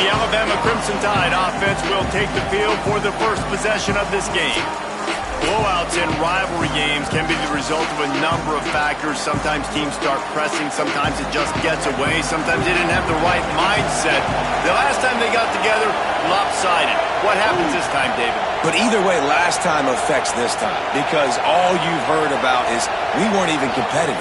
The Alabama Crimson Tide offense will take the field for the first possession of this game. Blowouts in rivalry games can be the result of a number of factors. Sometimes teams start pressing. Sometimes it just gets away. Sometimes they didn't have the right mindset. The last time they got together, lopsided. What happens this time, David? But either way, last time affects this time because all you've heard about is we weren't even competitive.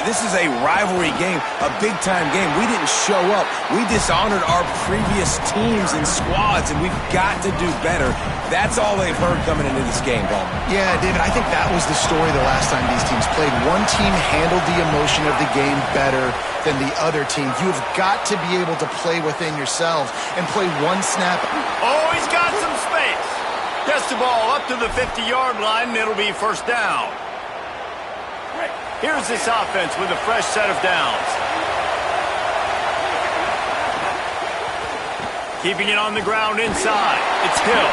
This is a rivalry game, a big-time game. We didn't show up. We dishonored our previous teams and squads, and we've got to do better. That's all they've heard coming into this game, Paul. Yeah, David, I think that was the story the last time these teams played. One team handled the emotion of the game better than the other team. You've got to be able to play within yourselves and play one snap. Oh, he's got some space. Gets the ball up to the 50-yard line, and it'll be first down. Here's this offense with a fresh set of downs. Keeping it on the ground inside. It's Hill.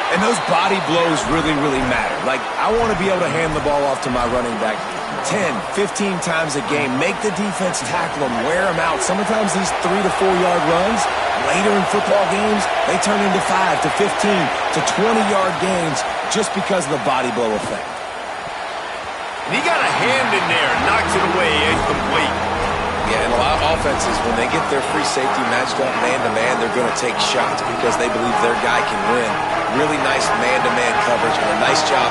And those body blows really, really matter. Like, I want to be able to hand the ball off to my running back 10, 15 times a game. Make the defense tackle them, wear them out. Sometimes these 3 to 4 yard runs, later in football games, they turn into 5 to 15 to 20-yard gains just because of the body blow effect. And he got a hand in there, knocks it away, incomplete. Yeah, and a lot of offenses, when they get their free safety matched up man-to-man, they're going to take shots because they believe their guy can win. Really nice man-to-man coverage and a nice job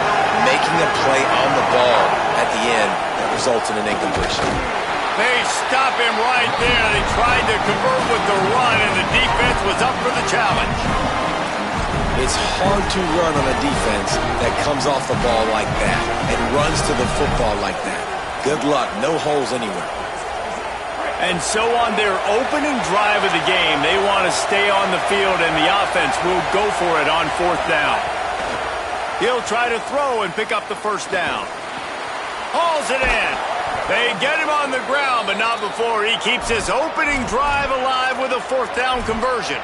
making a play on the ball at the end that results in an incompletion. They stop him right there. They tried to convert with the run, and the defense was up for the challenge. It's hard to run on a defense that comes off the ball like that and runs to the football like that. Good luck. No holes anywhere. And so on their opening drive of the game, they want to stay on the field, and the offense will go for it on fourth down. He'll try to throw and pick up the first down. Hauls it in. They get him on the ground, but not before he keeps his opening drive alive with a fourth down conversion.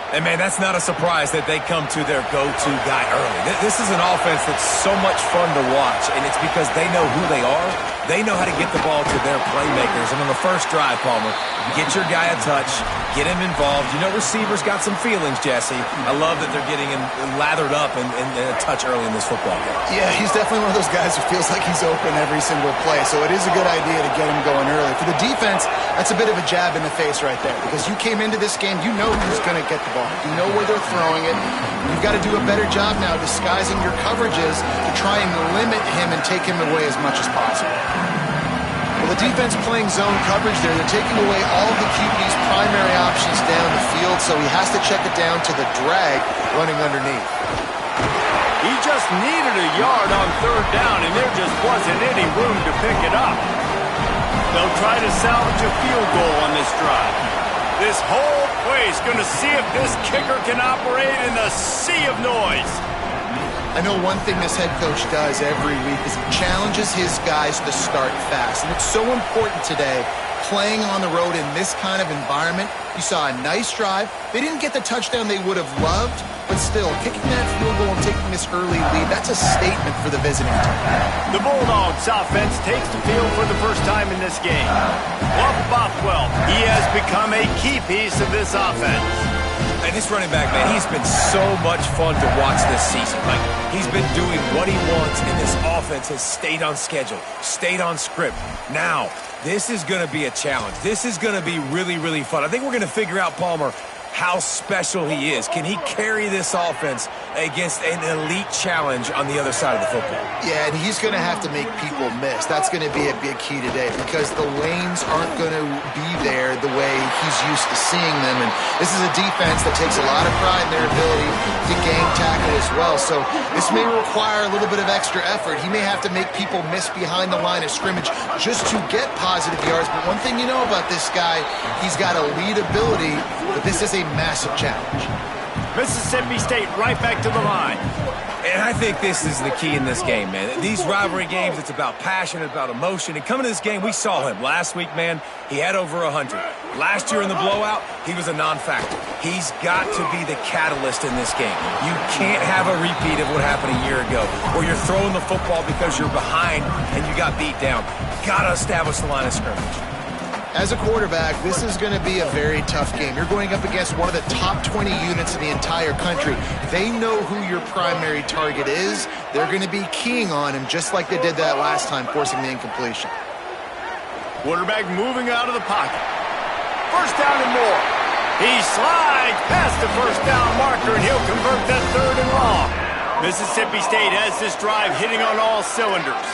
And, man, that's not a surprise that they come to their go-to guy early. This is an offense that's so much fun to watch, and it's because they know who they are. They know how to get the ball to their playmakers. And on the first drive, Palmer, get your guy a touch, get him involved. You know receivers got some feelings, Jesse. I love that they're getting him lathered up and a touch early in this football game. Yeah, he's definitely one of those guys who feels like he's open every single play, so it is a good idea to get him going early. For the defense, that's a bit of a jab in the face right there because you came into this game, you know who's going to get the ball. You know where they're throwing it. You've got to do a better job now disguising your coverages to try and limit him and take him away as much as possible. Well, the defense playing zone coverage there. They're taking away all of the QB's primary options down the field, so he has to check it down to the drag running underneath. He just needed a yard on third down, and there just wasn't any room to pick it up. They'll try to salvage a field goal on this drive. This whole place going to see if this kicker can operate in the sea of noise. I know one thing this head coach does every week is he challenges his guys to start fast. And it's so important today, playing on the road in this kind of environment. You saw a nice drive. They didn't get the touchdown they would have loved, but still, kicking that field goal and taking this early lead, that's a statement for the visiting team. The Bulldogs offense takes the field for the first time in this game. Bluff Bothwell, he has become a key piece of this offense. And this running back, man, he's been so much fun to watch this season. Like, he's been doing what he wants, and this offense has stayed on schedule, stayed on script. Now, this is going to be a challenge. This is going to be really, really fun. I think we're going to figure out, Palmer, how special he is. Can he carry this offense against an elite challenge on the other side of the football? Yeah, and he's going to have to make people miss. That's going to be a big key today because the lanes aren't going to be there the way he's used to seeing them. And this is a defense that takes a lot of pride in their ability to gang tackle as well. So this may require a little bit of extra effort. He may have to make people miss behind the line of scrimmage just to get positive yards. But one thing you know about this guy, he's got elite ability, but this is a massive challenge. Mississippi State right back to the line. And I think this is the key in this game, man. These rivalry games, it's about passion, it's about emotion. And coming to this game, we saw him last week, man. He had over 100. Last year in the blowout, he was a non-factor. He's got to be the catalyst in this game. You can't have a repeat of what happened a year ago, where you're throwing the football because you're behind and you got beat down. Got to establish the line of scrimmage. As a quarterback, this is going to be a very tough game. You're going up against one of the top 20 units in the entire country. They know who your primary target is. They're going to be keying on him just like they did that last time, forcing the incompletion. Quarterback moving out of the pocket. First down and more. He slides past the first down marker, and he'll convert that 3rd and long. Mississippi State has this drive hitting on all cylinders.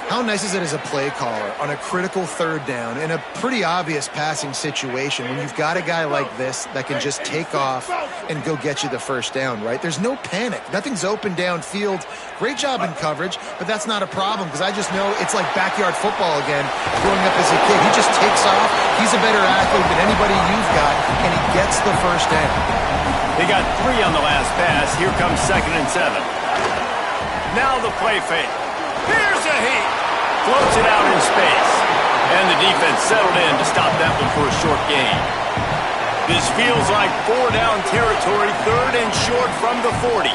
How nice is it as a play caller on a critical 3rd down in a pretty obvious passing situation when you've got a guy like this that can just take off and go get you the first down, right? There's no panic. Nothing's open downfield. Great job in coverage, but that's not a problem because I just know it's like backyard football again growing up as a kid. He just takes off. He's a better athlete than anybody you've got, and he gets the first down. They got 3 on the last pass. Here comes 2nd and 7. Now the play fake. Here's a heat. Floats it out in space. And the defense settled in to stop that one for a short gain. This feels like 4-down territory, 3rd and short from the 40.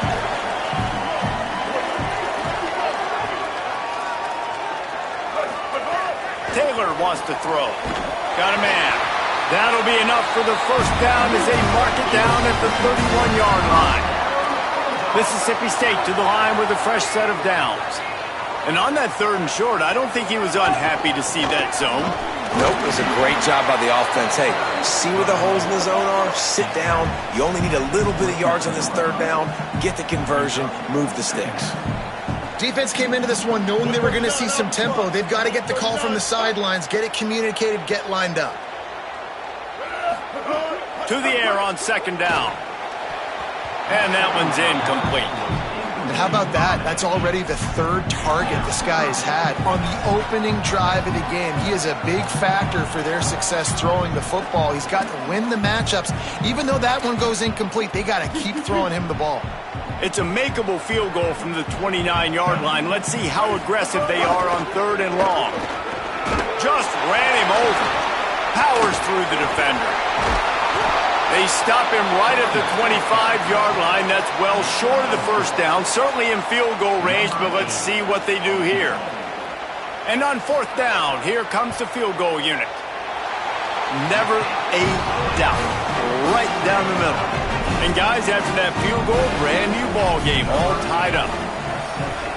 Taylor wants to throw. Got a man. That'll be enough for the first down as they mark it down at the 31-yard line. Mississippi State to the line with a fresh set of downs. And on that 3rd and short, I don't think he was unhappy to see that zone. Nope, it was a great job by the offense. Hey, see where the holes in the zone are? Sit down. You only need a little bit of yards on this 3rd down. Get the conversion. Move the sticks. Defense came into this one knowing they were going to see some tempo. They've got to get the call from the sidelines, get it communicated, get lined up. To the air on 2nd down. And that one's incomplete. And how about that? That's already the 3rd target this guy has had on the opening drive of the game. He is a big factor for their success throwing the football. He's got to win the matchups. Even though that one goes incomplete, they got to keep throwing him the ball. It's a makeable field goal from the 29-yard line. Let's see how aggressive they are on 3rd and long. Just ran him over. Powers through the defender. They stop him right at the 25-yard line. That's well short of the first down, certainly in field goal range, but let's see what they do here. And on 4th down, here comes the field goal unit. Never a doubt. Right down the middle. And guys, after that field goal, brand new ball game, all tied up.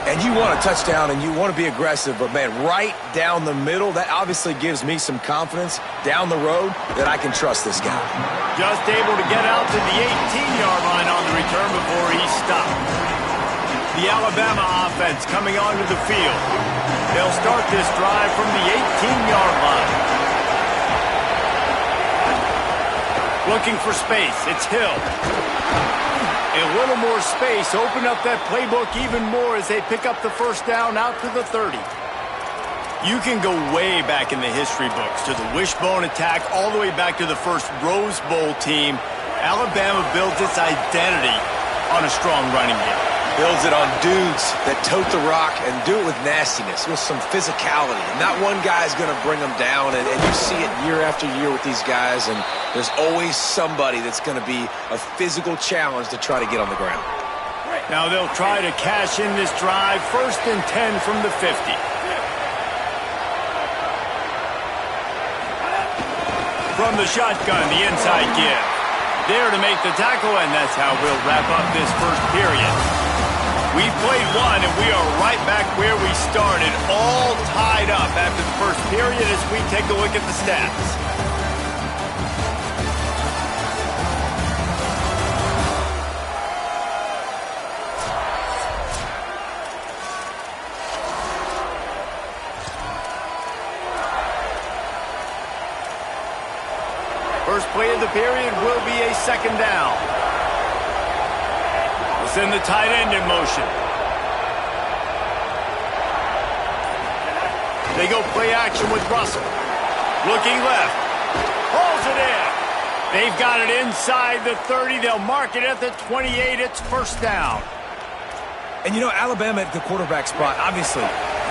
And you want a touchdown and you want to be aggressive, but man, right down the middle, that obviously gives me some confidence down the road that I can trust this guy. Just able to get out to the 18-yard line on the return before he stopped. The Alabama offense coming onto the field. They'll start this drive from the 18-yard line. Looking for space, it's Hill. A little more space, open up that playbook even more as they pick up the first down out to the 30. You can go way back in the history books to the wishbone attack all the way back to the first Rose Bowl team. Alabama builds its identity on a strong running game. Builds it on dudes that tote the rock and do it with nastiness, with some physicality. And not one guy is going to bring them down, and you see it year after year with these guys, and there's always somebody that's going to be a physical challenge to try to get on the ground. Now they'll try to cash in this drive, 1st and 10 from the 50. From the shotgun, the inside give. There to make the tackle, and that's how we'll wrap up this first period. We've played one, and we are right back where we started, all tied up after the first period as we take a look at the stats. First play of the period will be a 2nd down. We'll send the tight end in motion. They go play action with Russell. Looking left. Pulls it in. They've got it inside the 30. They'll mark it at the 28. It's first down. And you know, Alabama at the quarterback spot, obviously,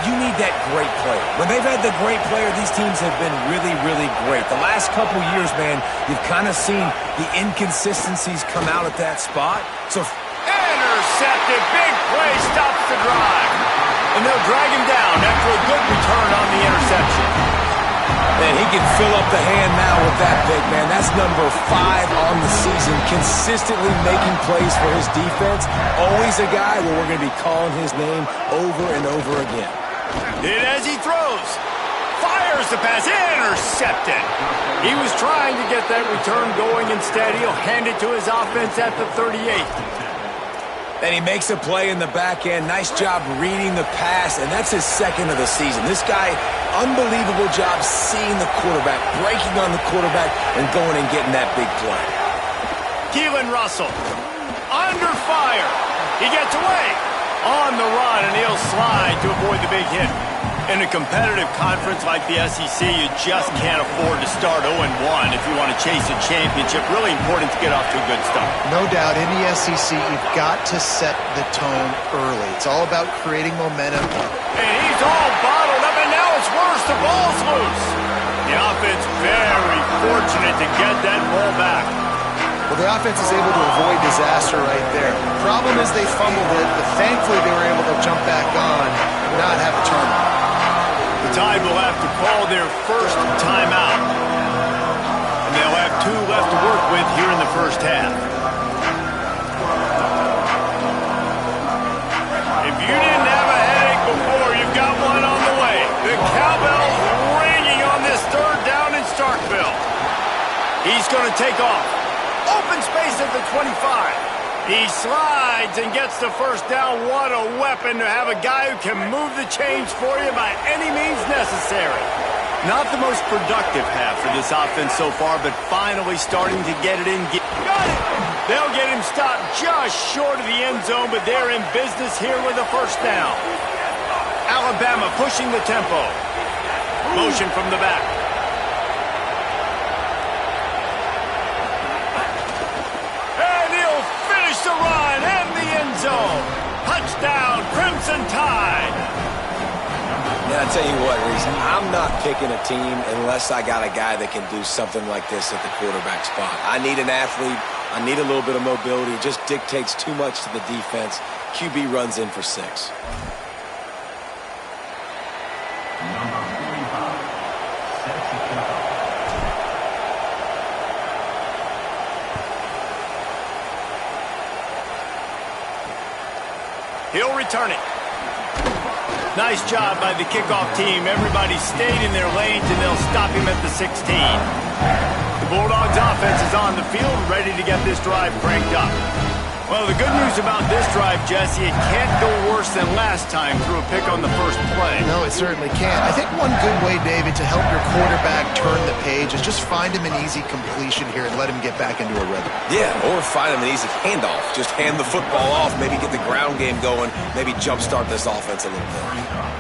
you need that great player. When they've had the great player, these teams have been really, really great. The last couple years, man, you've kind of seen the inconsistencies come out at that spot. So intercepted. Big play stops the drive. And they'll drag him down after a good return on the interception. And he can fill up the hand now with that big man. That's number 5 on the season, consistently making plays for his defense. Always a guy where we're going to be calling his name over and over again. And as he throws, fires the pass, intercepted. He was trying to get that return going. Instead, he'll hand it to his offense at the 38. And he makes a play in the back end. Nice job reading the pass, and that's his 2nd of the season. This guy, unbelievable job seeing the quarterback, breaking on the quarterback, and going and getting that big play. Keelan Russell, under fire. He gets away. On the run, and he'll slide to avoid the big hit. In a competitive conference like the SEC, you just can't afford to start 0-1 if you want to chase a championship. Really important to get off to a good start. No doubt, in the SEC, you've got to set the tone early. It's all about creating momentum. And he's all bottled up, and now it's worse. The ball's loose. The offense very fortunate to get that ball back. Well, the offense is able to avoid disaster right there. Problem is they fumbled it, but thankfully they were able to jump back on and not have a turnover. The Tide will have to call their first timeout. And they'll have 2 left to work with here in the first half. If you didn't have a headache before, you've got one on the way. The cowbell's ringing on this 3rd down in Starkville. He's going to take off. Open space at the 25. He slides and gets the first down. What a weapon to have a guy who can move the chains for you by any means necessary. Not the most productive half for this offense so far, but finally starting to get it in. Got it! They'll get him stopped just short of the end zone, but they're in business here with a first down. Alabama pushing the tempo. Motion from the back. The run and the end zone. Touchdown, Crimson Tide. Yeah, I tell you what, Reese, I'm not picking a team unless I got a guy that can do something like this at the quarterback spot. I need an athlete. I need a little bit of mobility. It just dictates too much to the defense. QB runs in for 6. He'll return it. Nice job by the kickoff team. Everybody stayed in their lanes, and they'll stop him at the 16. The Bulldogs offense is on the field, ready to get this drive cranked up. Well, the good news about this drive, Jesse, it can't go worse than last time through a pick on the first play. No, it certainly can't. I think one good way, David, to help your quarterback turn the page is just find him an easy completion here and let him get back into a rhythm. Yeah, or find him an easy handoff. Just hand the football off, maybe get the ground game going, maybe jumpstart this offense a little bit.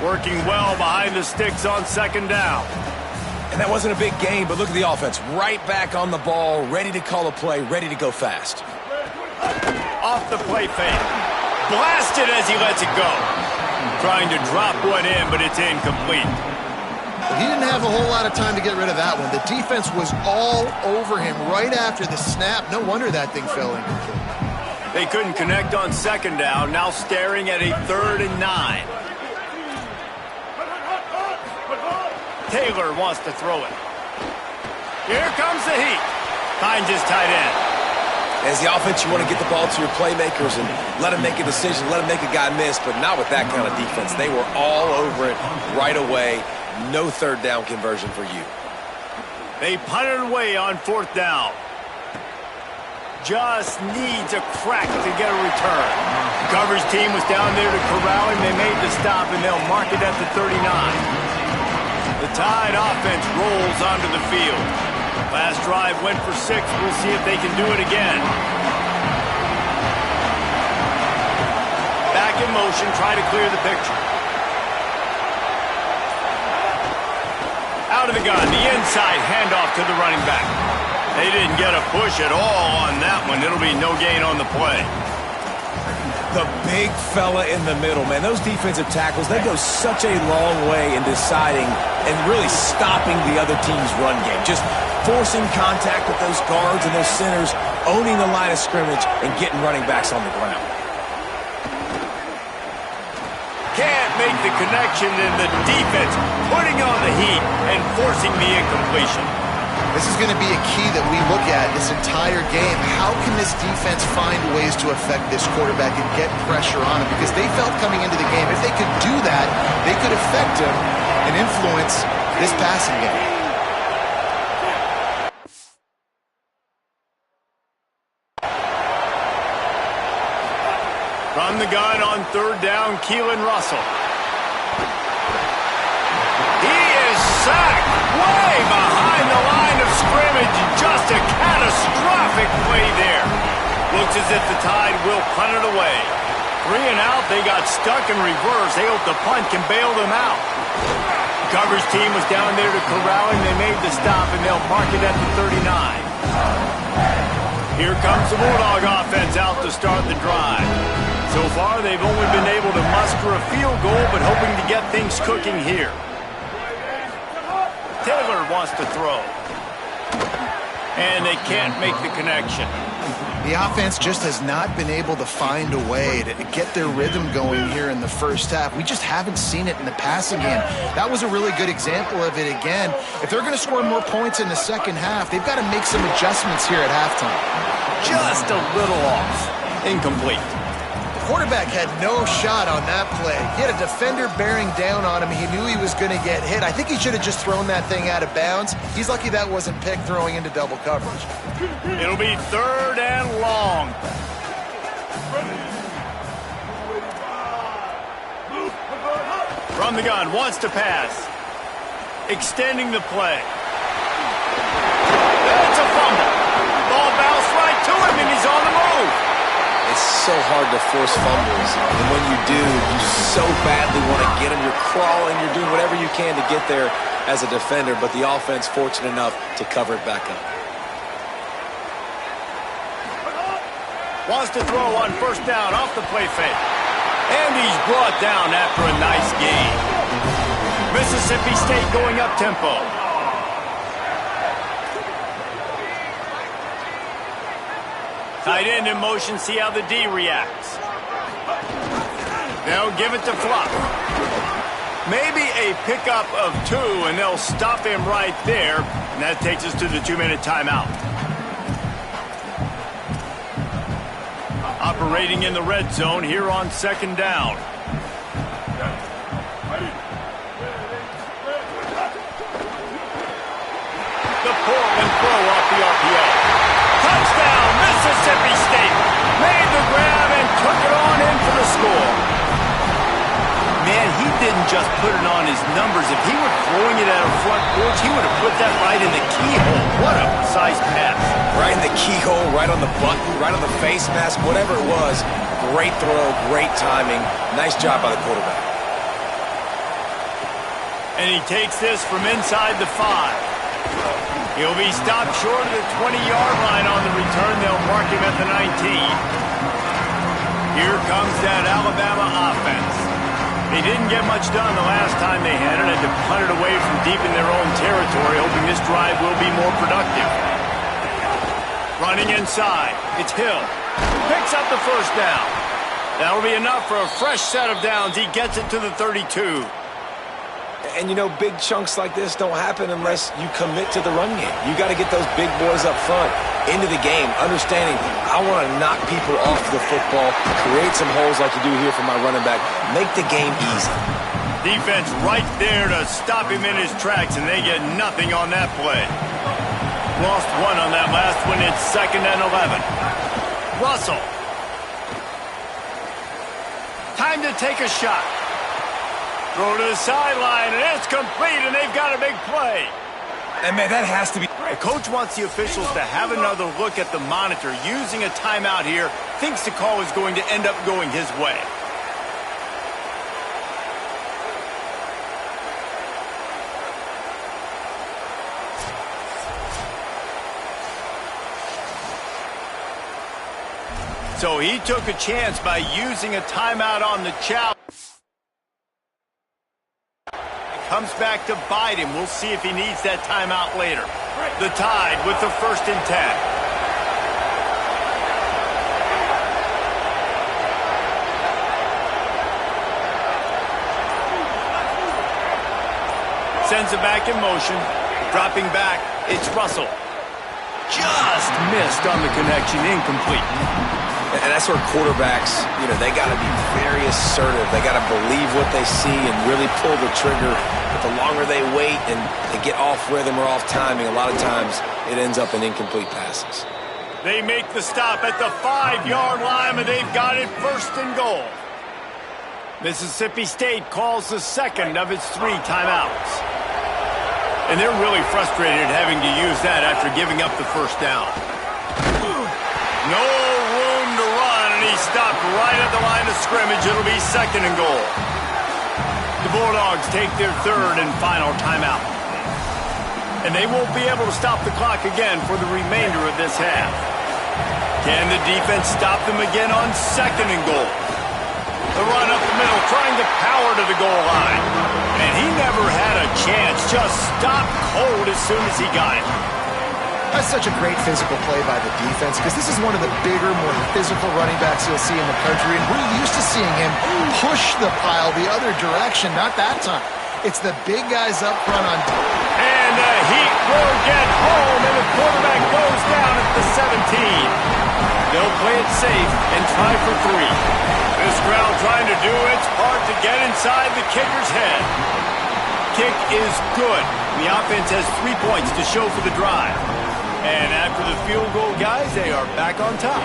Working well behind the sticks on 2nd down. And that wasn't a big gain, but look at the offense. Right back on the ball, ready to call a play, ready to go fast. Off the play fake. Blasted as he lets it go. Trying to drop one in, but it's incomplete. He didn't have a whole lot of time to get rid of that one. The defense was all over him right after the snap. No wonder that thing fell incomplete. They couldn't connect on 2nd down. Now staring at a 3rd and 9. Taylor wants to throw it. Here comes the heat. Finds his tight end. As the offense, you want to get the ball to your playmakers and let them make a decision, let them make a guy miss, but not with that kind of defense. They were all over it right away. No 3rd down conversion for you. They punted away on 4th down. Just needs a crack to get a return. The coverage team was down there to corral him. They made the stop, and they'll mark it at the 39. The Tide offense rolls onto the field. Last drive went for 6. We'll see if they can do it again. Back in motion, try to clear the picture. Out of the gun, the inside handoff to the running back. They didn't get a push at all on that one. It'll be no gain on the play. The big fella in the middle, man. Those defensive tackles, they go such a long way in deciding and really stopping the other team's run game. Just forcing contact with those guards and those centers, owning the line of scrimmage, and getting running backs on the ground. Can't make the connection, and the defense putting on the heat and forcing the incompletion. This is going to be a key that we look at this entire game. How can this defense find ways to affect this quarterback and get pressure on him? Because they felt coming into the game, if they could do that, they could affect him and influence this passing game. From the gun on third down, Keelan Russell. He is sacked way behind the line of scrimmage. Just a catastrophic play there. Looks as if the Tide will punt it away. 3 and out, they got stuck in reverse. They hope the punt can bail them out. The coverage team was down there to corral him. They made the stop, and they'll mark it at the 39. Here comes the Bulldog offense out to start the drive. So far, they've only been able to muster a field goal, but hoping to get things cooking here. Taylor wants to throw. And they can't make the connection. The offense just has not been able to find a way to get their rhythm going here in the first half. We just haven't seen it in the passing game. That was a really good example of it again. If they're going to score more points in the second half, they've got to make some adjustments here at halftime. Just a little off. Incomplete. Quarterback had no shot on that play. He had a defender bearing down on him. He knew he was going to get hit. I think he should have just thrown that thing out of bounds. He's lucky that wasn't picked throwing into double coverage. It'll be third and long. From the gun, wants to pass. Extending the play. It's a fumble. Ball bounced right to him, and he's on the move. It's so hard to force fumbles, and when you do, you so badly want to get them. You're crawling, you're doing whatever you can to get there as a defender, but the offense fortunate enough to cover it back up. Wants to throw on first down off the play fake. And he's brought down after a nice gain. Mississippi State going up tempo. Tight end in motion, see how the D reacts. They'll give it to Fluff. Maybe a pickup of 2, and they'll stop him right there. And that takes us to the 2-minute timeout. Operating in the red zone here on second down. The pull and throw off the RPO. Touchdown, Mississippi State. Made the grab and took it on in for the score. Man, he didn't just put it on his numbers. If he were throwing it at a front porch, he would have put that right in the keyhole. What a precise pass. Right in the keyhole, right on the button, right on the face mask, whatever it was. Great throw, great timing. Nice job by the quarterback. And he takes this from inside the 5. He'll be stopped short of the 20-yard line on the return. They'll mark him at the 19. Here comes that Alabama offense. They didn't get much done the last time they had it. Had to punt it away from deep in their own territory, hoping this drive will be more productive. Running inside. It's Hill. Picks up the first down. That'll be enough for a fresh set of downs. He gets it to the 32. And, you know, big chunks like this don't happen unless you commit to the run game. You got to get those big boys up front into the game, understanding I want to knock people off the football, create some holes like you do here for my running back, make the game easy. Defense right there to stop him in his tracks, and they get nothing on that play. Lost 1 on that last one. It's 2nd and 11. Russell. Time to take a shot. Throw to the sideline, and it's complete, and they've got a big play. And, man, that has to be... The coach wants the officials to have another look at the monitor. Using a timeout here, thinks the call is going to end up going his way. So he took a chance by using a timeout on the challenge. Comes back to bite him. We'll see if he needs that timeout later. The Tide with the 1st and 10. sends it back in motion. Dropping back, it's Russell. Just missed on the connection, incomplete. And that's where quarterbacks, they got to be very assertive. They got to believe what they see and really pull the trigger. But the longer they wait and they get off rhythm or off timing, a lot of times it ends up in incomplete passes. They make the stop at the 5-yard line, and they've got it 1st and goal. Mississippi State calls the second of its 3 timeouts. And they're really frustrated having to use that after giving up the 1st down. No room to run, and he stopped right at the line of scrimmage. It'll be 2nd and goal. The Bulldogs take their 3rd and final timeout. And they won't be able to stop the clock again for the remainder of this half. Can the defense stop them again on 2nd and goal? The run up the middle, trying to power to the goal line. And he never had a chance, just stopped cold as soon as he got it. That's such a great physical play by the defense because this is one of the bigger, more physical running backs you'll see in the country. And we're used to seeing him push the pile the other direction. Not that time. It's the big guys up front on top. And the heat will get home, and the quarterback goes down at the 17. They'll play it safe and try for 3. This crowd trying to do its part to get inside the kicker's head. Kick is good. The offense has 3 points to show for the drive. And after the field goal, guys, they are back on top.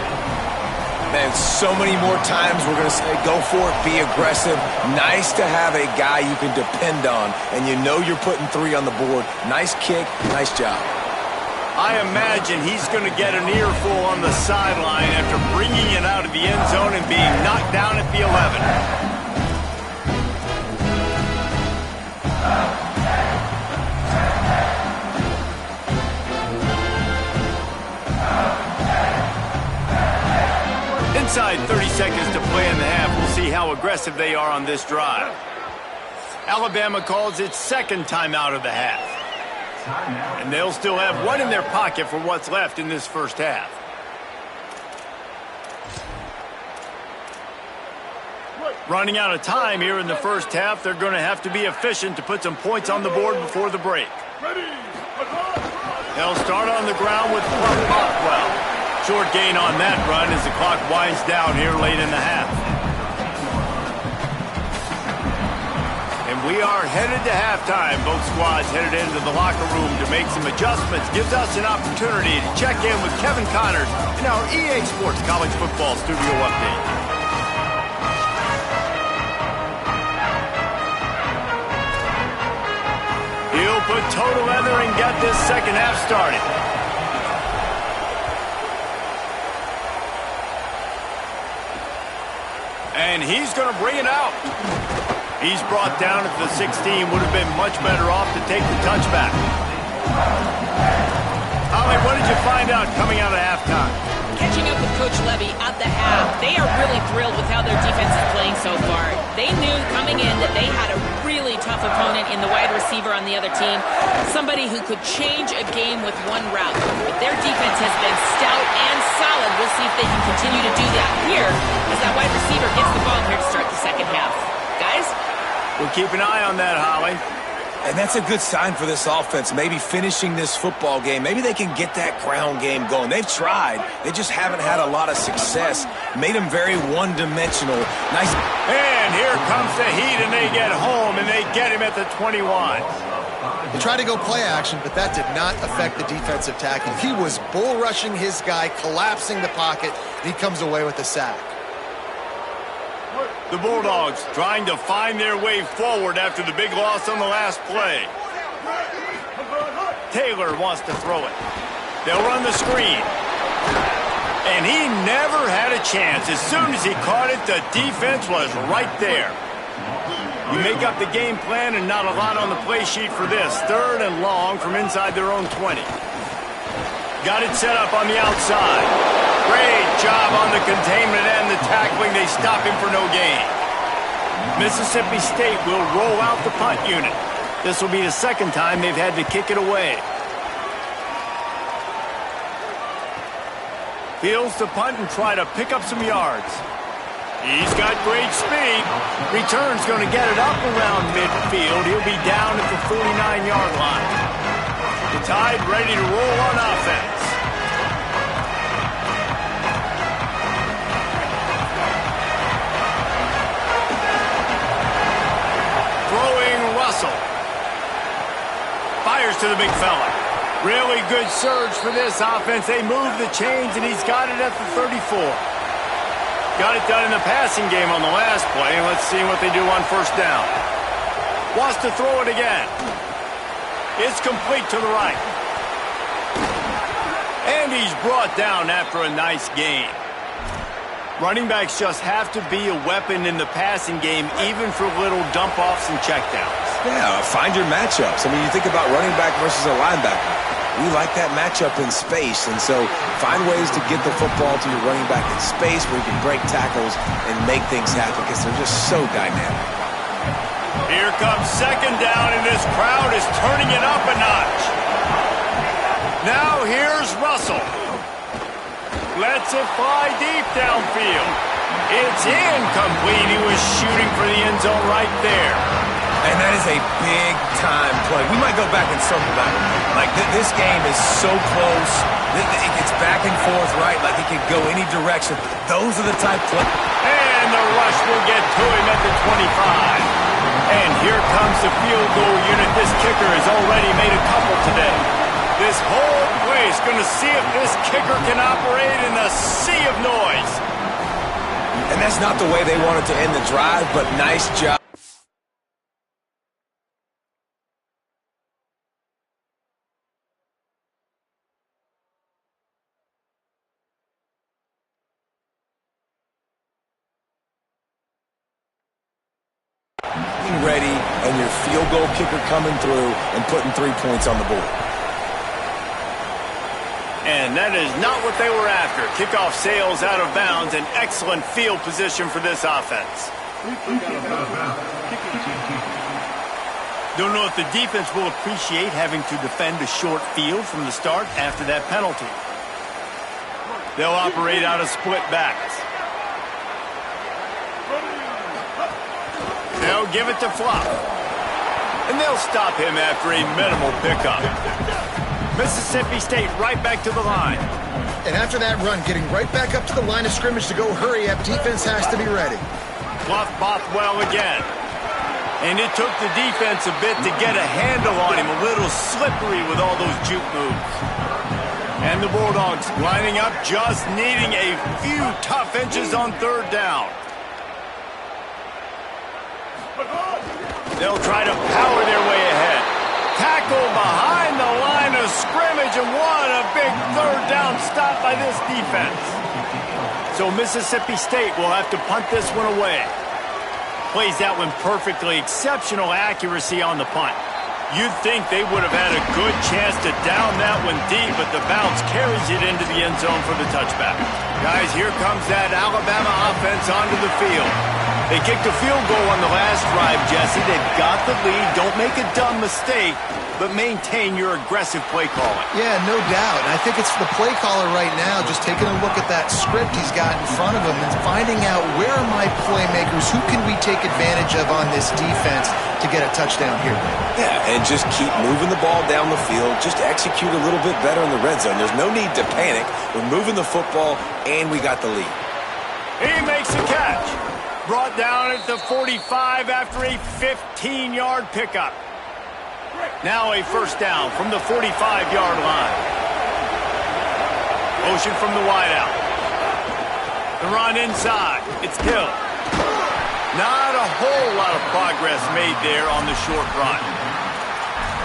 Man, so many more times we're going to say, go for it, be aggressive. Nice to have a guy you can depend on, and you're putting 3 on the board. Nice kick, nice job. I imagine he's going to get an earful on the sideline after bringing it out of the end zone and being knocked down at the 11. Inside 30 seconds to play in the half. We'll see how aggressive they are on this drive. Alabama calls its 2nd timeout of the half. And they'll still have 1 in their pocket for what's left in this 1st half. Running out of time here in the 1st half, they're going to have to be efficient to put some points on the board before the break. They'll start on the ground with Bockwell. Short gain on that run as the clock winds down here late in the half. And we are headed to halftime. Both squads headed into the locker room to make some adjustments. Gives us an opportunity to check in with Kevin Connors in our EA Sports College Football Studio Update. He'll put toe to leather and get this 2nd half started. And he's going to bring it out. He's brought down at the 16. Would have been much better off to take the touchback. Holly, what did you find out coming out of halftime? Catching up with Coach Levy at the half, they are really thrilled with how their defense is playing so far. They knew coming in that they had a really tough opponent in the wide receiver on the other team, somebody who could change a game with one route. But their defense has been stout and solid. We'll see if they can continue to do that here as that wide receiver gets the ball here to start the 2nd half. Guys? We'll keep an eye on that, Holly. And that's a good sign for this offense, maybe finishing this football game. Maybe they can get that ground game going. They've tried. They just haven't had a lot of success. Made them very one-dimensional. Nice. And here comes the heat, and they get home, and they get him at the 21. They tried to go play action, but that did not affect the defensive tackle. He was bull rushing his guy, collapsing the pocket, and he comes away with the sack. The Bulldogs trying to find their way forward after the big loss on the last play. Taylor wants to throw it. They'll run the screen. And he never had a chance. As soon as he caught it, the defense was right there. You make up the game plan and not a lot on the play sheet for this. 3rd and long from inside their own 20. Got it set up on the outside. Great job on the containment and the tackling. They stop him for no gain. Mississippi State will roll out the punt unit. This will be the 2nd time they've had to kick it away. Fields to punt and try to pick up some yards. He's got great speed. Return's going to get it up around midfield. He'll be down at the 49-yard line. The Tide ready to roll on offense. Throwing Russell. Fires to the big fella. Really good surge for this offense. They move the chains, and he's got it at the 34. Got it done in the passing game on the last play, and let's see what they do on first down. Wants to throw it again. It's complete to the right. And he's brought down after a nice gain. Running backs just have to be a weapon in the passing game, even for little dump-offs and checkdowns. Yeah, find your matchups. I mean, you think about running back versus a linebacker. We like that matchup in space, and so find ways to get the football to your running back in space where you can break tackles and make things happen because they're just so dynamic. Here comes second down, and this crowd is turning it up a notch. Now here's Russell. Lets it fly deep downfield. It's incomplete. He was shooting for the end zone right there. And that is a big-time play. We might go back and circle that one. Like, this game is so close. It gets back and forth, right? Like, it could go any direction. Those are the type plays. And the rush will get to him at the 25. And here comes the field goal unit. This kicker has already made a couple today. This whole place going to see if this kicker can operate in a sea of noise. And that's not the way they wanted to end the drive, but nice job. Ready, and your field goal kicker coming through and putting 3 points on the board. And that is not what they were after. Kickoff sails out of bounds, an excellent field position for this offense. Don't know if the defense will appreciate having to defend a short field from the start after that penalty. They'll operate out of split backs. They'll give it to Fluff. And they'll stop him after a minimal pickup. Mississippi State right back to the line. And after that run, getting right back up to the line of scrimmage to go hurry up, defense has to be ready. Fluff Bothwell again. And it took the defense a bit to get a handle on him. A little slippery with all those juke moves. And the Bulldogs lining up, just needing a few tough inches on third down. They'll try to power their way ahead. Tackle behind the line of scrimmage, and what a big third down stop by this defense. So Mississippi State will have to punt this one away. Plays that one perfectly, exceptional accuracy on the punt. You'd think they would have had a good chance to down that one deep, but the bounce carries it into the end zone for the touchback. Guys, here comes that Alabama offense onto the field. They kicked a field goal on the last drive, Jesse. They've got the lead. Don't make a dumb mistake, but maintain your aggressive play calling. Yeah, no doubt. And I think it's the play caller right now just taking a look at that script he's got in front of him and finding out where are my playmakers, who can we take advantage of on this defense to get a touchdown here. Yeah, and just keep moving the ball down the field. Just execute a little bit better in the red zone. There's no need to panic. We're moving the football, and we got the lead. He makes a catch. Brought down at the 45 after a 15-yard pickup. Now a first down from the 45-yard line. Motion from the wideout. The run inside. It's Hill. Not a whole lot of progress made there on the short run.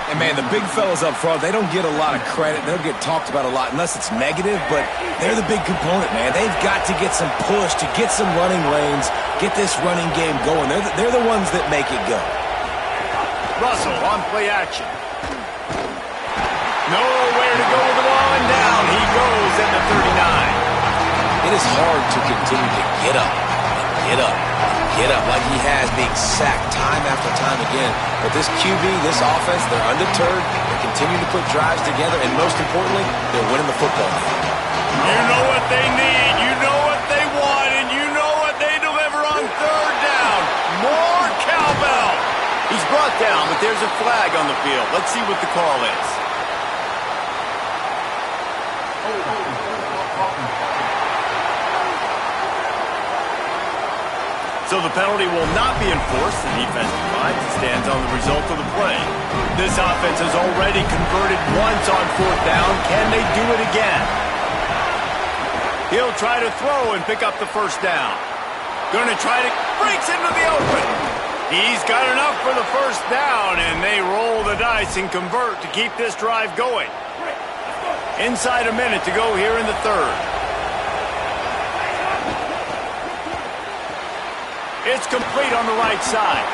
And, man, the big fellas up front, they don't get a lot of credit. They don't get talked about a lot unless it's negative, but they're the big component, man. They've got to get some push, to get some running lanes, get this running game going. They're the ones that make it go. Russell on play action. Nowhere to go with the ball, and down he goes at the 39. It is hard to continue to get up like he has, being sacked time after time again. But this QB, this offense, they're undeterred. They continue to put drives together, and most importantly, they're winning the football game. You know what they need, you know what they want, and you know what they deliver but there's a flag on the field. Let's see what the call is. So the penalty will not be enforced. The defense decides and stands on the result of the play. This offense has already converted once on 4th down. Can they do it again? He'll try to throw and pick up the 1st down. Going to try to breaks into the open. He's got enough for the 1st down, and they roll the dice and convert to keep this drive going. Inside a minute to go here in the 3rd. It's complete on the right side.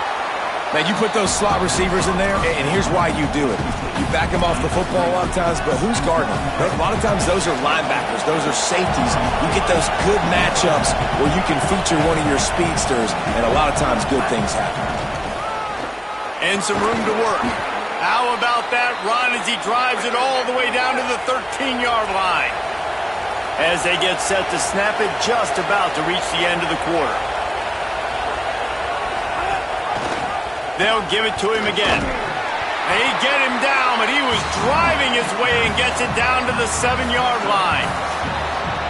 Man, you put those slot receivers in there, and here's why you do it. You back them off the football a lot of times, but who's guarding them? A lot of times those are linebackers. Those are safeties. You get those good matchups where you can feature one of your speedsters, and a lot of times good things happen. And some room to work. How about that run as he drives it all the way down to the 13-yard line? As they get set to snap it, just about to reach the end of the quarter. They'll give it to him again. They get him down, but he was driving his way and gets it down to the 7-yard line.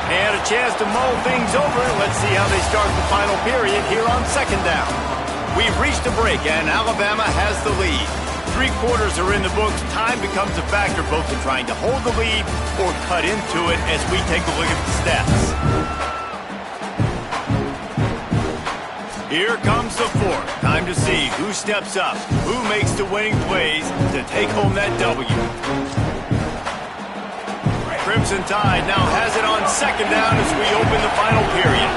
They had a chance to mull things over. Let's see how they start the final period here on 2nd down. We've reached a break, and Alabama has the lead. 3 quarters are in the books. Time becomes a factor both in trying to hold the lead or cut into it as we take a look at the stats. Here comes the 4th. Time to see who steps up, who makes the winning plays to take home that W. Crimson Tide now has it on 2nd down as we open the final period.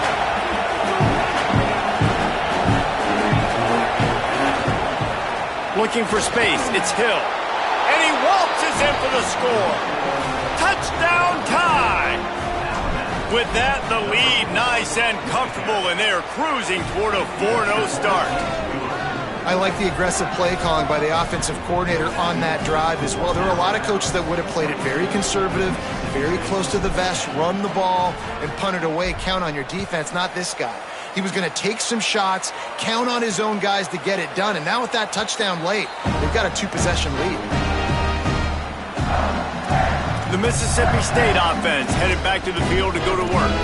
Looking for space, it's Hill. And he waltzes in for the score. Touchdown Tide! With that, the lead nice and comfortable, and they're cruising toward a 4-0 start. I like the aggressive play calling by the offensive coordinator on that drive as well. There are a lot of coaches that would have played it very conservative, very close to the vest, run the ball, and punt it away. Count on your defense, not this guy. He was going to take some shots, count on his own guys to get it done, and now with that touchdown late, they've got a 2-possession lead. The Mississippi State offense headed back to the field to go to work.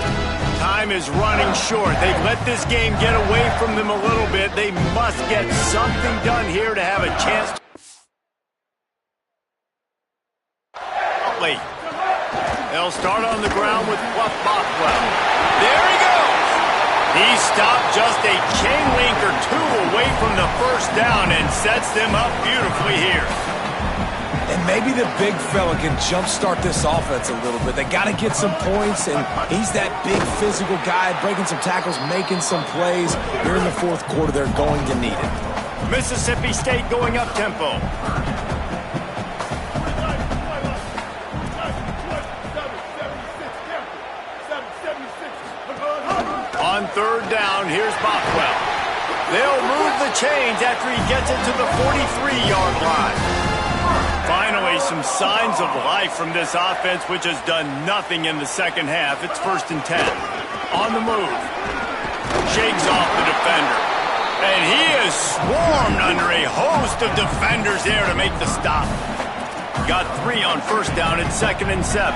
Time is running short. They've let this game get away from them a little bit. They must get something done here to have a chance to... Late. They'll start on the ground with Fluff Bothwell. There he goes! He stopped just a chain link or 2 away from the 1st down and sets them up beautifully here. And maybe the big fella can jumpstart this offense a little bit. They got to get some points, and he's that big physical guy, breaking some tackles, making some plays. Here in the 4th quarter, they're going to need it. Mississippi State going up tempo. On 3rd down, here's Bothwell. They'll move the chains after he gets it to the 43-yard line. Finally, some signs of life from this offense, which has done nothing in the 2nd half. It's 1st and 10. On the move. Shakes off the defender. And he is swarmed under a host of defenders there to make the stop. Got 3 on 1st down at 2nd and 7.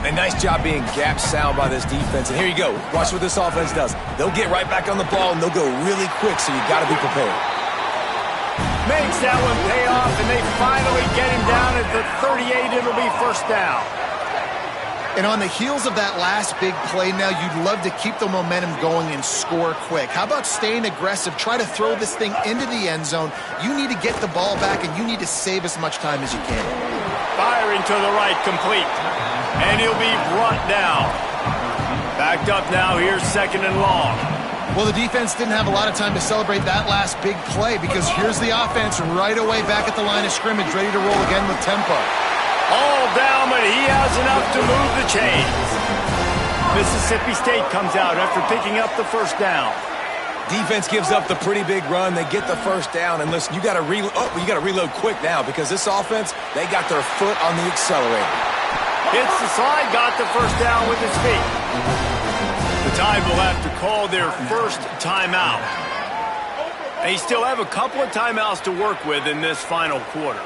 A nice job being gap sound by this defense. And here you go. Watch what this offense does. They'll get right back on the ball, and they'll go really quick, so you got to be prepared. Makes that one pay off, and they finally get him down at the 38. It'll be 1st down. And on the heels of that last big play now, you'd love to keep the momentum going and score quick. How about staying aggressive? Try to throw this thing into the end zone. You need to get the ball back, and you need to save as much time as you can. Firing to the right, complete. And he'll be brought down. Backed up now, here's 2nd and long. Well, the defense didn't have a lot of time to celebrate that last big play because here's the offense right away back at the line of scrimmage, ready to roll again with tempo. All down, but he has enough to move the chains. Mississippi State comes out after picking up the 1st down. Defense gives up the pretty big run. They get the 1st down, and listen, you got to reload quick now because this offense, they got their foot on the accelerator. Hits the slide, got the 1st down with his feet. The Tide will have to call their 1st timeout. They still have a couple of timeouts to work with in this final quarter.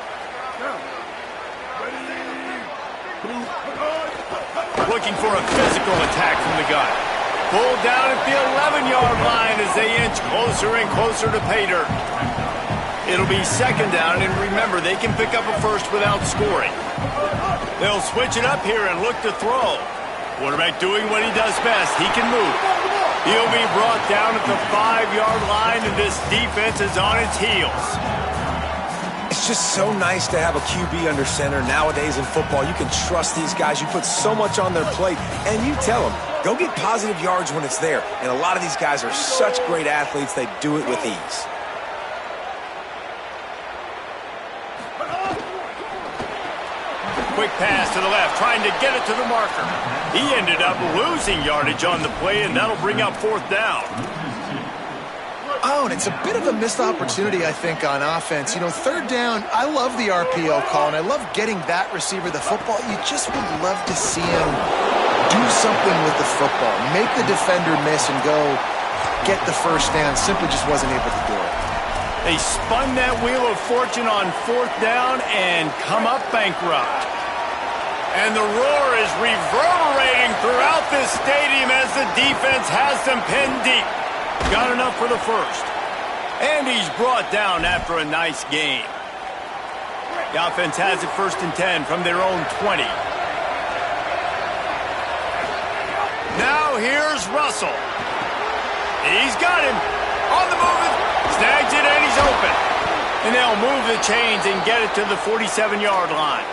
Looking for a physical attack from the gun. Pulled down at the 11-yard line as they inch closer and closer to pay dirt. It'll be second down, and remember, they can pick up a first without scoring. They'll switch it up here and look to throw. Quarterback doing what he does best. He can move. He'll be brought down at the 5-yard line, and this defense is on its heels. It's just so nice to have a QB under center nowadays in football. You can trust these guys. You put so much on their plate, and you tell them, go get positive yards when it's there. And a lot of these guys are such great athletes, they do it with ease. Quick pass to the left, trying to get it to the marker. He ended up losing yardage on the play, and that'll bring up fourth down. Oh, and it's a bit of a missed opportunity, I think, on offense. You know, third down, I love the RPO call, and I love getting that receiver the football. You just would love to see him do something with the football, make the defender miss and go get the first down. Simply just wasn't able to do it. They spun that wheel of fortune on fourth down and come up bankrupt. And the roar is reverberating throughout this stadium as the defense has them pinned deep. Got enough for the first. And he's brought down after a nice game. The offense has it 1st and 10 from their own 20. Now here's Russell. He's got him. On the move. Snags it and he's open. And they'll move the chains and get it to the 47-yard line.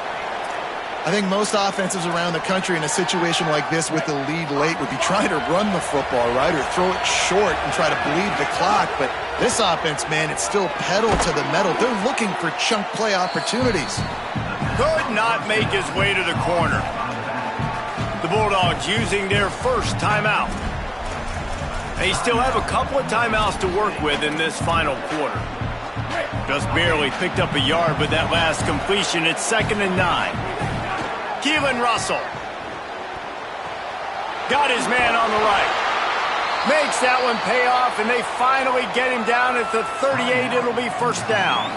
I think most offenses around the country in a situation like this with the lead late would be trying to run the football, right, or throw it short and try to bleed the clock. But this offense, man, it's still pedal to the metal. They're looking for chunk play opportunities. Could not make his way to the corner. The Bulldogs using their first timeout. They still have a couple of timeouts to work with in this final quarter. Just barely picked up a yard with that last completion. It's 2nd and 9. Keelan Russell. Got his man on the right. Makes that one pay off, and they finally get him down at the 38. It'll be first down.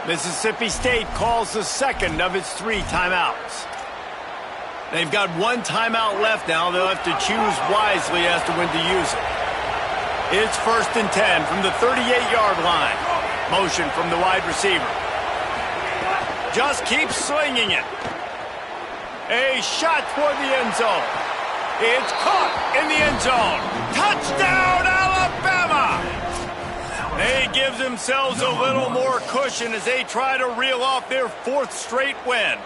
Mississippi State calls the second of its 3 timeouts. They've got 1 timeout left now. They'll have to choose wisely as to when to use it. It's 1st and 10 from the 38-yard line. Motion from the wide receiver. Just keeps slinging it. A shot toward the end zone. It's caught in the end zone. Touchdown, Alabama! They give themselves a little more cushion as they try to reel off their 4th straight win.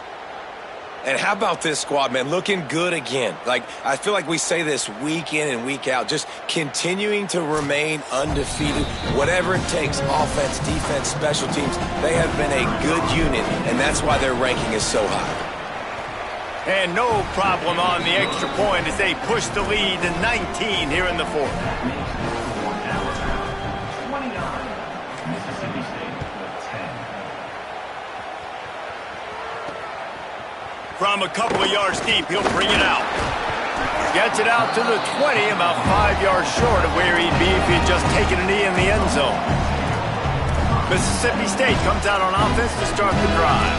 And how about this squad, man? Looking good again. Like, I feel like we say this week in and week out, just continuing to remain undefeated. Whatever it takes, offense, defense, special teams, they have been a good unit, and that's why their ranking is so high. And no problem on the extra point as they push the lead to 19 here in the 4th. From a couple of yards deep, he'll bring it out. Gets it out to the 20, about 5 yards short of where he'd be if he'd just taken a knee in the end zone. Mississippi State comes out on offense to start the drive.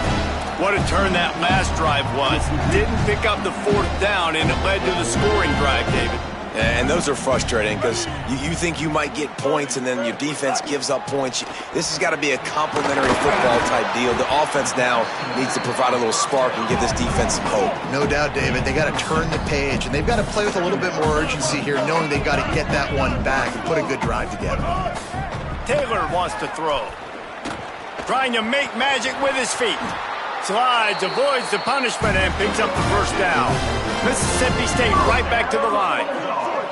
What a turn that last drive was. Didn't pick up the 4th down, and it led to the scoring drive, David. And those are frustrating because you think you might get points and then your defense gives up points. This has got to be a complementary football type deal. The offense now needs to provide a little spark and give this defense some hope. No doubt, David. They got to turn the page, and they've got to play with a little bit more urgency here, knowing they've got to get that one back and put a good drive together. Taylor wants to throw. Trying to make magic with his feet. Slides, avoids the punishment, and picks up the first down. Mississippi State right back to the line.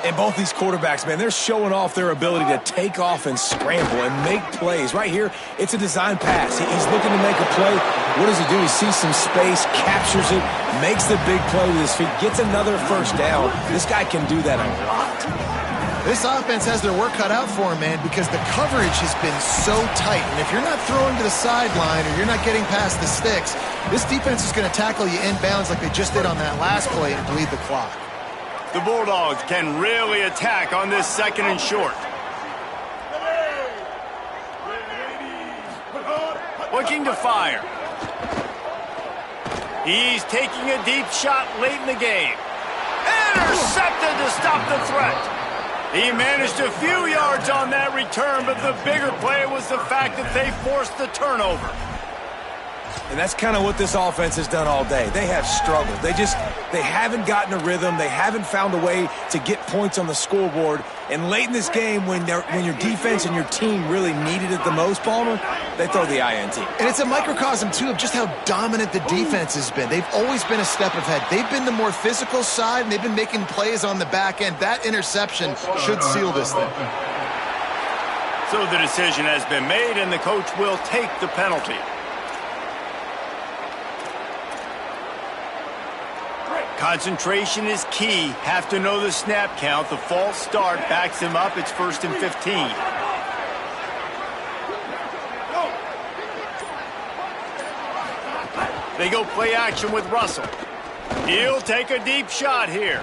And both these quarterbacks, man, they're showing off their ability to take off and scramble and make plays. Right here, it's a design pass. He's looking to make a play. What does he do? He sees some space, captures it, makes the big play with his feet, gets another first down. This guy can do that a lot. This offense has their work cut out for him, man, because the coverage has been so tight. And if you're not throwing to the sideline or you're not getting past the sticks, this defense is going to tackle you inbounds like they just did on that last play and bleed the clock. The Bulldogs can really attack on this 2nd and short. looking to fire. He's taking a deep shot late in the game. Intercepted to stop the threat. He managed a few yards on that return, but the bigger play was the fact that they forced the turnover. And that's kind of what this offense has done all day. They have struggled. They haven't gotten a rhythm. They haven't found a way to get points on the scoreboard. And late in this game, when your defense and your team really needed it the most, Palmer, they throw the INT. And it's a microcosm, too, of just how dominant the defense has been. They've always been a step ahead. They've been the more physical side, and they've been making plays on the back end. That interception should seal this thing. So the decision has been made, and the coach will take the penalty. Concentration is key. Have to know the snap count. The false start backs him up. It's 1st and 15. They go play action with Russell. He'll take a deep shot here.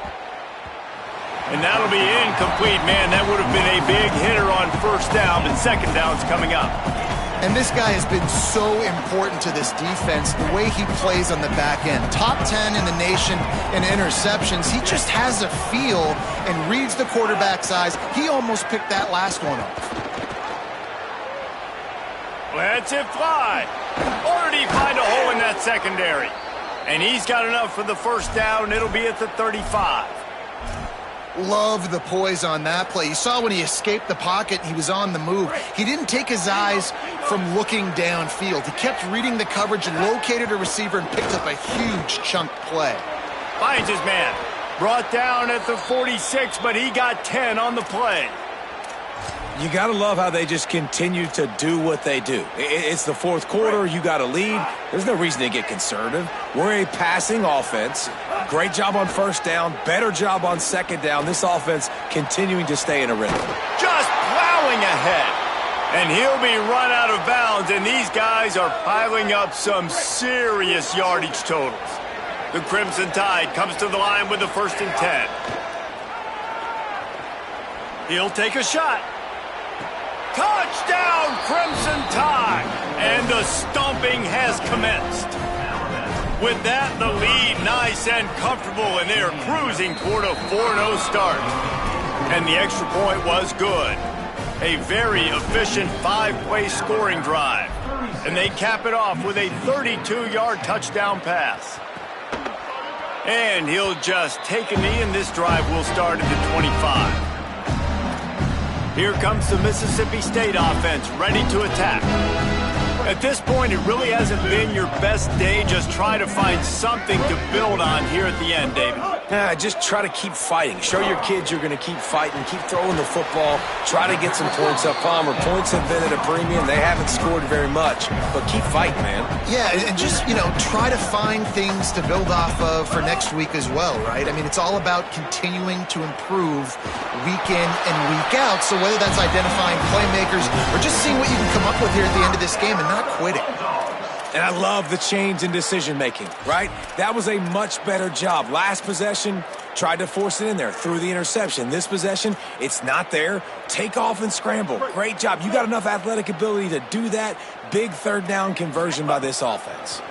And that'll be incomplete. Man, that would have been a big hitter on 1st down, but 2nd down's coming up. And this guy has been so important to this defense, the way he plays on the back end. Top 10 in the nation in interceptions. He just has a feel and reads the quarterback's eyes. He almost picked that last one off. Lets it fly. Or did he find a hole in that secondary? And he's got enough for the 1st down, and it'll be at the 35. Love the poise on that play. You saw when he escaped the pocket, he was on the move. He didn't take his eyes from looking downfield. He kept reading the coverage, located a receiver, and picked up a huge chunk play. Finds his man. Brought down at the 46, but he got 10 on the play. You got to love how they just continue to do what they do. It's the 4th quarter. You got a lead. There's no reason to get conservative. We're a passing offense. Great job on 1st down. Better job on 2nd down. This offense continuing to stay in a rhythm. Just plowing ahead. And he'll be run out of bounds, and these guys are piling up some serious yardage totals. The Crimson Tide comes to the line with the 1st and 10. He'll take a shot. Touchdown, Crimson Tide! And the stomping has commenced. With that, the lead nice and comfortable, and they are cruising toward a 4-0 start. And the extra point was good. A very efficient 5-play scoring drive. And they cap it off with a 32-yard touchdown pass. And he'll just take a knee, and this drive will start at the 25. Here comes the Mississippi State offense, ready to attack. At this point, it really hasn't been your best day. Just try to find something to build on here at the end, David. Just try to keep fighting. Show your kids you're going to keep fighting. Keep throwing the football. Try to get some points up. Palmer, points have been at a premium. They haven't scored very much, but keep fighting, man. Yeah, and just, try to find things to build off of for next week as well, right? I mean, it's all about continuing to improve week in and week out. So whether that's identifying playmakers or just seeing what you can come up with here at the end of this game and not quitting. And I love the change in decision-making, right? That was a much better job. Last possession, tried to force it in there, threw the interception. This possession, it's not there. Take off and scramble. Great job. You got enough athletic ability to do that. Big 3rd down conversion by this offense.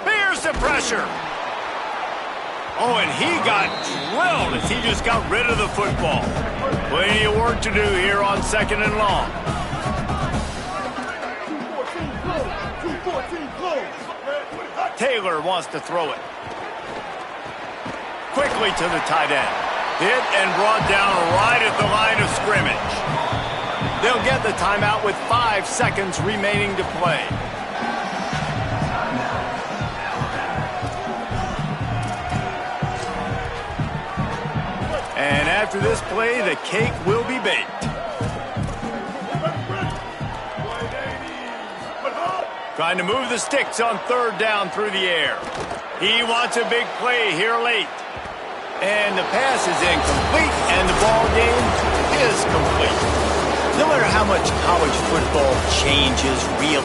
Here's the pressure. Oh, and he got drilled as he just got rid of the football. Plenty of work to do here on 2nd and long. Taylor wants to throw it. Quickly to the tight end. Hit and brought down right at the line of scrimmage. They'll get the timeout with 5 seconds remaining to play. And after this play, the cake will be baked. Trying to move the sticks on 3rd down through the air. He wants a big play here late. And the pass is incomplete, and the ball game is complete. No matter how much college football changes, real